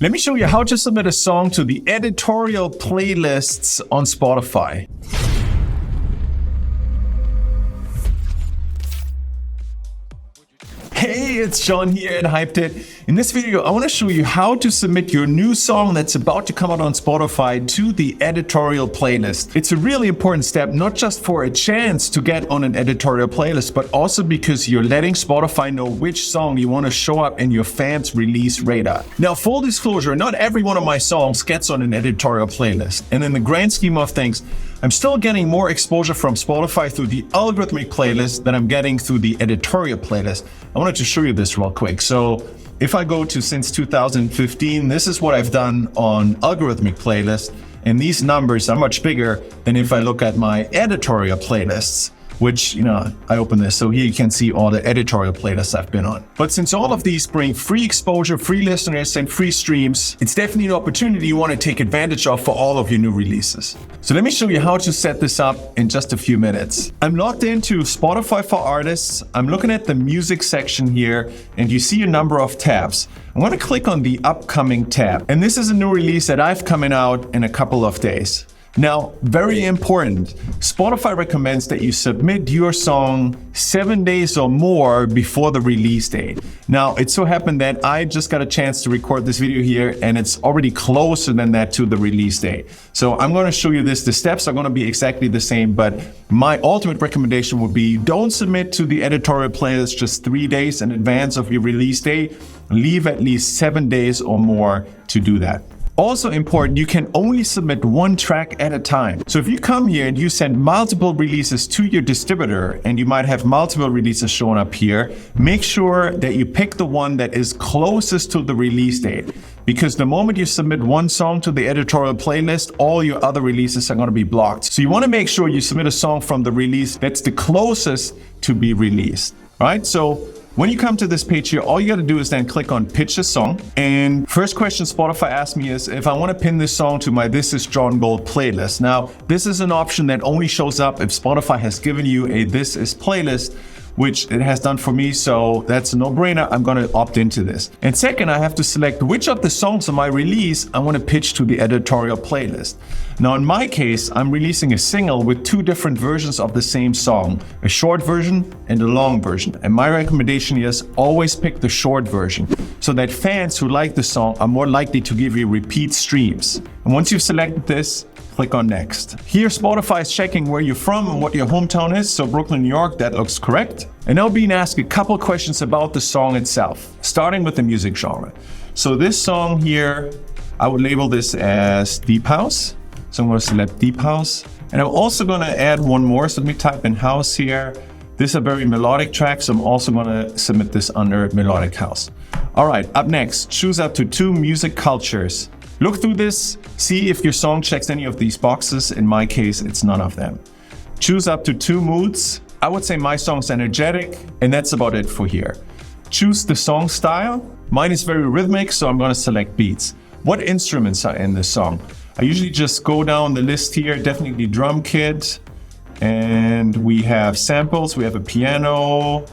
Let me show you how to submit a song to the editorial playlists on Spotify. Hey, it's Sean here at Hyped It. In this video, I want to show you how to submit your new song that's about to come out on Spotify to the editorial playlist. It's a really important step, not just for a chance to get on an editorial playlist, but also because you're letting Spotify know which song you want to show up in your fans' release radar. Now, full disclosure, not every one of my songs gets on an editorial playlist. And in the grand scheme of things, I'm still getting more exposure from Spotify through the algorithmic playlist than I'm getting through the editorial playlist. I wanted to show you this real quick. So if I go to since 2015, this is what I've done on algorithmic playlist. And these numbers are much bigger than if I look at my editorial playlists, which, I open this. So here you can see all the editorial playlists I've been on. But since all of these bring free exposure, free listeners, and free streams, it's definitely an opportunity you want to take advantage of for all of your new releases. So let me show you how to set this up in just a few minutes. I'm logged into Spotify for Artists. I'm looking at the music section here, and you see a number of tabs. I'm going to click on the upcoming tab. And this is a new release that I've coming out in a couple of days. Now, very important, Spotify recommends that you submit your song 7 days or more before the release date. Now, it so happened that I just got a chance to record this video here and it's already closer than that to the release date. So I'm going to show you this. The steps are going to be exactly the same, but my ultimate recommendation would be don't submit to the editorial playlist just 3 days in advance of your release date. Leave at least 7 days or more to do that. Also important, you can only submit one track at a time. So if you come here and you send multiple releases to your distributor, and you might have multiple releases showing up here, make sure that you pick the one that is closest to the release date. Because the moment you submit one song to the editorial playlist, all your other releases are going to be blocked. So you want to make sure you submit a song from the release that's the closest to be released. All right, so when you come to this page here, all you got to do is then click on Pitch a Song. And first question Spotify asked me is if I want to pin this song to my This Is John Gold playlist. Now, this is an option that only shows up if Spotify has given you a This Is playlist, which it has done for me, so that's a no-brainer. I'm going to opt into this. And second, I have to select which of the songs on my release I want to pitch to the editorial playlist. Now, in my case, I'm releasing a single with two different versions of the same song, a short version and a long version. And my recommendation is always pick the short version so that fans who like the song are more likely to give you repeat streams. And once you've selected this, click on Next. Here, Spotify is checking where you're from and what your hometown is. So Brooklyn, New York, that looks correct. And now being asked a couple questions about the song itself, starting with the music genre. So this song here, I would label this as Deep House. So I'm going to select Deep House. And I'm also going to add one more. So let me type in House here. This is a very melodic track, so I'm also going to submit this under Melodic House. All right, up next, choose up to 2 music cultures. Look through this, see if your song checks any of these boxes. In my case, it's none of them. Choose up to 2 moods. I would say my song's energetic, and that's about it for here. Choose the song style. Mine is very rhythmic, so I'm going to select beats. What instruments are in the song? I usually just go down the list here, definitely drum kit, and we have samples, we have a piano,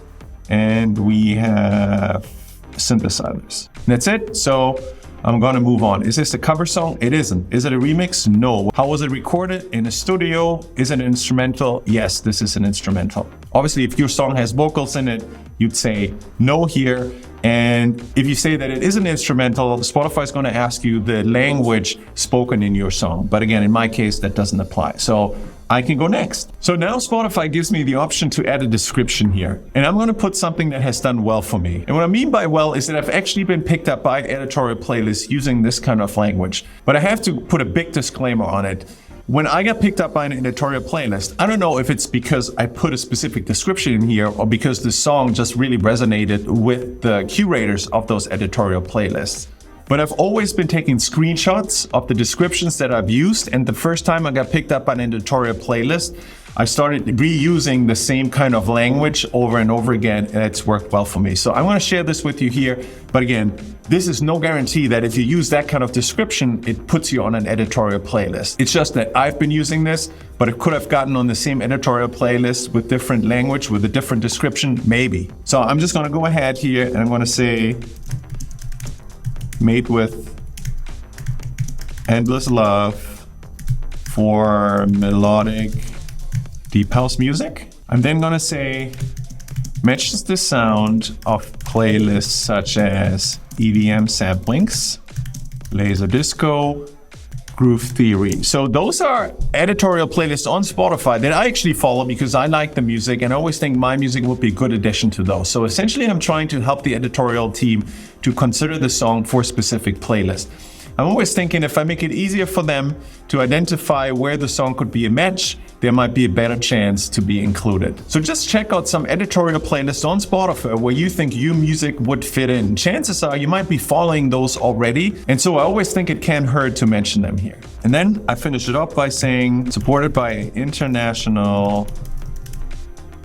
and we have synthesizers. That's it. So I'm going to move on. Is this a cover song? It isn't. Is it a remix? No. How was it recorded? In a studio? Is it an instrumental? Yes, this is an instrumental. Obviously, if your song has vocals in it, you'd say no here. And if you say that it is an instrumental, Spotify is going to ask you the language spoken in your song. But again, in my case, that doesn't apply. So I can go next. So now Spotify gives me the option to add a description here. And I'm going to put something that has done well for me. And what I mean by well is that I've actually been picked up by editorial playlists using this kind of language. But I have to put a big disclaimer on it. When I got picked up by an editorial playlist, I don't know if it's because I put a specific description in here or because the song just really resonated with the curators of those editorial playlists. But I've always been taking screenshots of the descriptions that I've used, and the first time I got picked up by an editorial playlist, I started reusing the same kind of language over and over again, and it's worked well for me. So I want to share this with you here. But again, this is no guarantee that if you use that kind of description, it puts you on an editorial playlist. It's just that I've been using this, but it could have gotten on the same editorial playlist with different language, with a different description, maybe. So I'm just going to go ahead here and I'm going to say, made with Endless Love for melodic deep house music. I'm then gonna say matches the sound of playlists such as EDM samplings, laser disco, groove theory. So those are editorial playlists on Spotify that I actually follow because I like the music and I always think my music would be a good addition to those. So essentially I'm trying to help the editorial team to consider the song for specific playlists. I'm always thinking if I make it easier for them to identify where the song could be a match, there might be a better chance to be included. So just check out some editorial playlists on Spotify where you think your music would fit in. Chances are you might be following those already. And so I always think it can't hurt to mention them here. And then I finish it up by saying supported by an international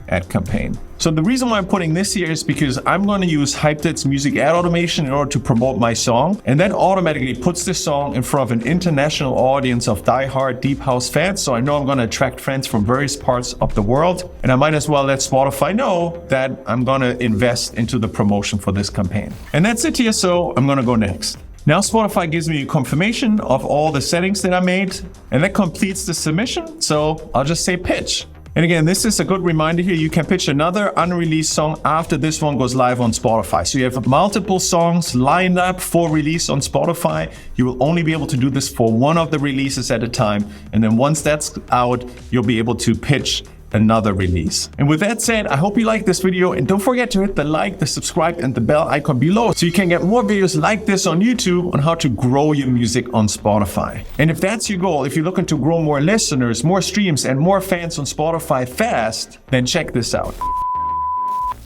ad campaign. So the reason why I'm putting this here is because I'm going to use Hypedit's music ad automation in order to promote my song. And that automatically puts this song in front of an international audience of diehard deep house fans. So I know I'm going to attract friends from various parts of the world. And I might as well let Spotify know that I'm going to invest into the promotion for this campaign. And that's it here. So I'm going to go next. Now Spotify gives me a confirmation of all the settings that I made. And that completes the submission. So I'll just say pitch. And again, this is a good reminder here. You can pitch another unreleased song after this one goes live on Spotify. So you have multiple songs lined up for release on Spotify. You will only be able to do this for one of the releases at a time. And then once that's out, you'll be able to pitch another release. And with that said, I hope you like this video and don't forget to hit the like, the subscribe and the bell icon below so you can get more videos like this on YouTube on how to grow your music on Spotify. And if that's your goal, if you're looking to grow more listeners, more streams and more fans on Spotify fast, then check this out.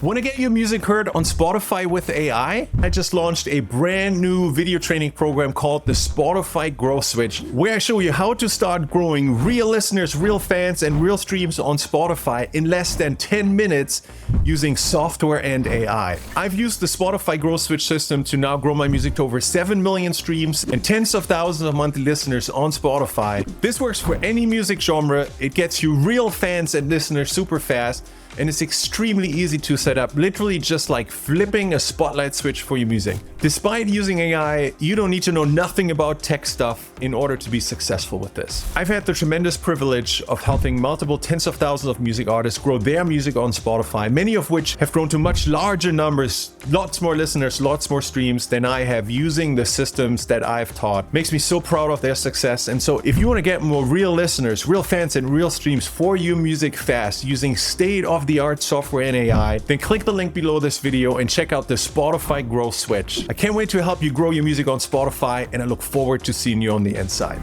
Want to get your music heard on Spotify with AI? I just launched a brand new video training program called the Spotify Growth Switch, where I show you how to start growing real listeners, real fans, and real streams on Spotify in less than 10 minutes using software and AI. I've used the Spotify Growth Switch system to now grow my music to over 7 million streams and tens of thousands of monthly listeners on Spotify. This works for any music genre. It gets you real fans and listeners super fast. And it's extremely easy to set up, literally just like flipping a spotlight switch for your music. Despite using AI, you don't need to know nothing about tech stuff in order to be successful with this. I've had the tremendous privilege of helping multiple tens of thousands of music artists grow their music on Spotify, many of which have grown to much larger numbers, lots more listeners, lots more streams than I have using the systems that I've taught. Makes me so proud of their success. And so if you want to get more real listeners, real fans, and real streams for your music fast using state-of-the-art software and AI, then click the link below this video and check out the Spotify Growth Switch. I can't wait to help you grow your music on Spotify, and I look forward to seeing you on the inside.